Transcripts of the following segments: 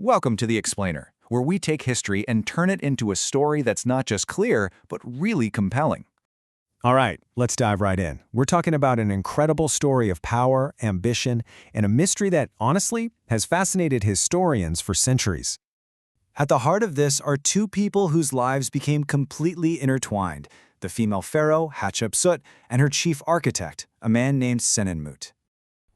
Welcome to The Explainer, where we take history and turn it into a story that's not just clear, but really compelling. All right, let's dive right in. We're talking about an incredible story of power, ambition, and a mystery that, honestly, has fascinated historians for centuries. At the heart of this are two people whose lives became completely intertwined, the female pharaoh, Hatshepsut, and her chief architect, a man named Senenmut.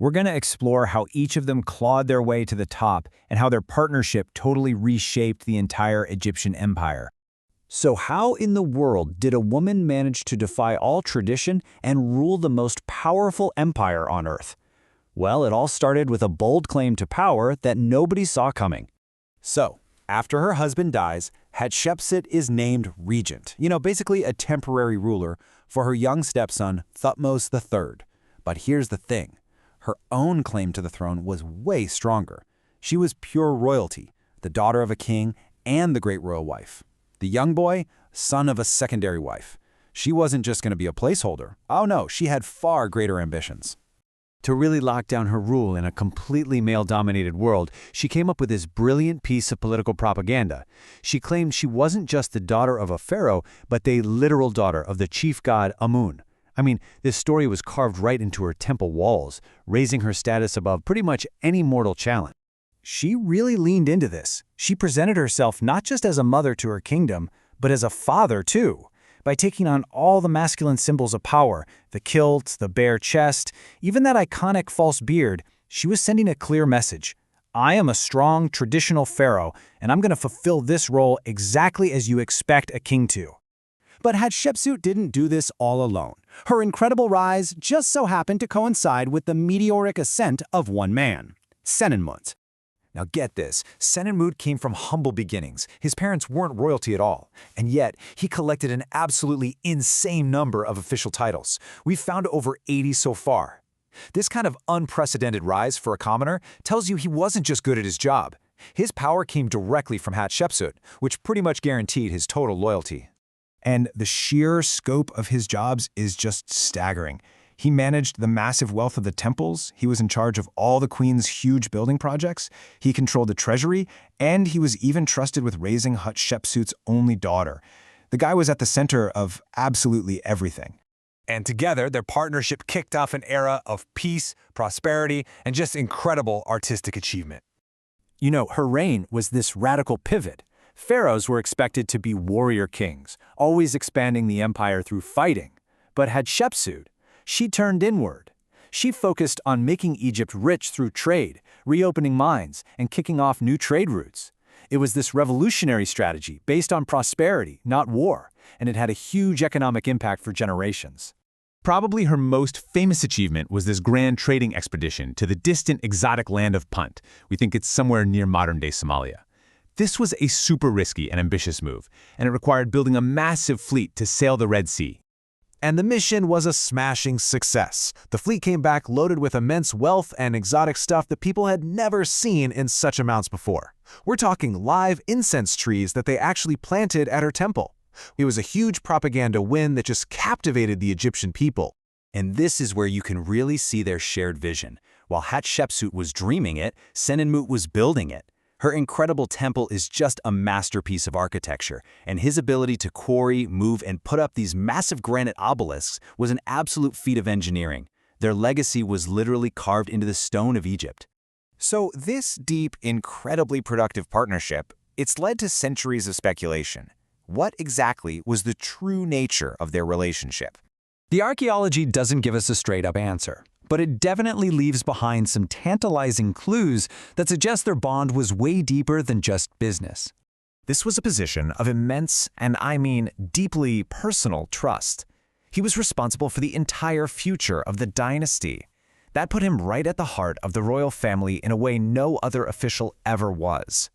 We're going to explore how each of them clawed their way to the top and how their partnership totally reshaped the entire Egyptian empire. So how in the world did a woman manage to defy all tradition and rule the most powerful empire on Earth? Well, it all started with a bold claim to power that nobody saw coming. So, after her husband dies, Hatshepsut is named regent, basically a temporary ruler for her young stepson, Thutmose III. But here's the thing. Her own claim to the throne was way stronger. She was pure royalty, the daughter of a king and the great royal wife. The young boy, son of a secondary wife. She wasn't just going to be a placeholder. Oh no, she had far greater ambitions. To really lock down her rule in a completely male-dominated world, she came up with this brilliant piece of political propaganda. She claimed she wasn't just the daughter of a pharaoh, but the literal daughter of the chief god Amun. This story was carved right into her temple walls, raising her status above pretty much any mortal challenge. She really leaned into this. She presented herself not just as a mother to her kingdom, but as a father too, by taking on all the masculine symbols of power, the kilt, the bare chest, even that iconic false beard. She was sending a clear message. I am a strong, traditional pharaoh, and I'm going to fulfill this role exactly as you expect a king to. But Hatshepsut didn't do this all alone. Her incredible rise just so happened to coincide with the meteoric ascent of one man, Senenmut. Now get this, Senenmut came from humble beginnings. His parents weren't royalty at all, and yet he collected an absolutely insane number of official titles. We've found over 80 so far. This kind of unprecedented rise for a commoner tells you he wasn't just good at his job. His power came directly from Hatshepsut, which pretty much guaranteed his total loyalty. And the sheer scope of his jobs is just staggering. He managed the massive wealth of the temples, he was in charge of all the queen's huge building projects, he controlled the treasury, and he was even trusted with raising Hatshepsut's only daughter. The guy was at the center of absolutely everything. And together, their partnership kicked off an era of peace, prosperity, and just incredible artistic achievement. Her reign was this radical pivot. Pharaohs were expected to be warrior kings, always expanding the empire through fighting. But Hatshepsut, she turned inward. She focused on making Egypt rich through trade, reopening mines, and kicking off new trade routes. It was this revolutionary strategy based on prosperity, not war, and it had a huge economic impact for generations. Probably her most famous achievement was this grand trading expedition to the distant exotic land of Punt. We think it's somewhere near modern-day Somalia. This was a super risky and ambitious move, and it required building a massive fleet to sail the Red Sea. And the mission was a smashing success. The fleet came back loaded with immense wealth and exotic stuff that people had never seen in such amounts before. We're talking live incense trees that they actually planted at her temple. It was a huge propaganda win that just captivated the Egyptian people. And this is where you can really see their shared vision. While Hatshepsut was dreaming it, Senenmut was building it. Her incredible temple is just a masterpiece of architecture, and his ability to quarry, move, and put up these massive granite obelisks was an absolute feat of engineering. Their legacy was literally carved into the stone of Egypt. So this deep, incredibly productive partnership, it's led to centuries of speculation. What exactly was the true nature of their relationship? The archaeology doesn't give us a straight-up answer, but it definitely leaves behind some tantalizing clues that suggest their bond was way deeper than just business. This was a position of immense, and deeply personal trust. He was responsible for the entire future of the dynasty. That put him right at the heart of the royal family in a way no other official ever was.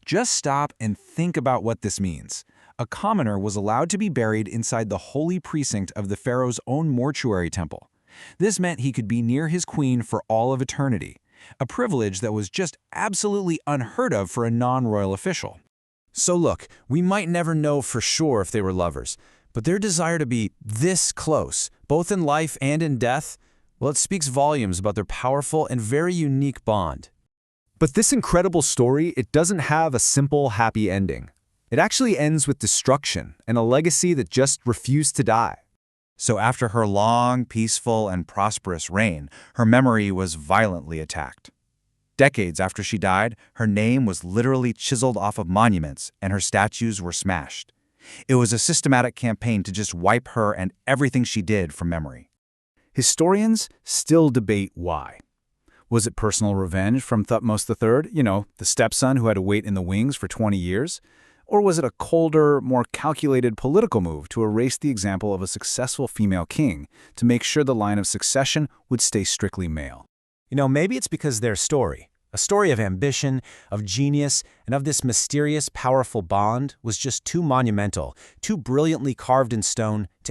Just stop and think about what this means. A commoner was allowed to be buried inside the holy precinct of the pharaoh's own mortuary temple. This meant he could be near his queen for all of eternity, a privilege that was just absolutely unheard of for a non-royal official. So look, we might never know for sure if they were lovers, but their desire to be this close, both in life and in death, well, it speaks volumes about their powerful and very unique bond. But this incredible story, it doesn't have a simple, happy ending. It actually ends with destruction and a legacy that just refused to die. So after her long, peaceful, and prosperous reign, her memory was violently attacked. Decades after she died, her name was literally chiseled off of monuments and her statues were smashed. It was a systematic campaign to just wipe her and everything she did from memory. Historians still debate why. Was it personal revenge from Thutmose III, the stepson who had to wait in the wings for 20 years? Or was it a colder, more calculated political move to erase the example of a successful female king to make sure the line of succession would stay strictly male? Maybe it's because their story, a story of ambition, of genius, and of this mysterious, powerful bond, was just too monumental, too brilliantly carved in stone to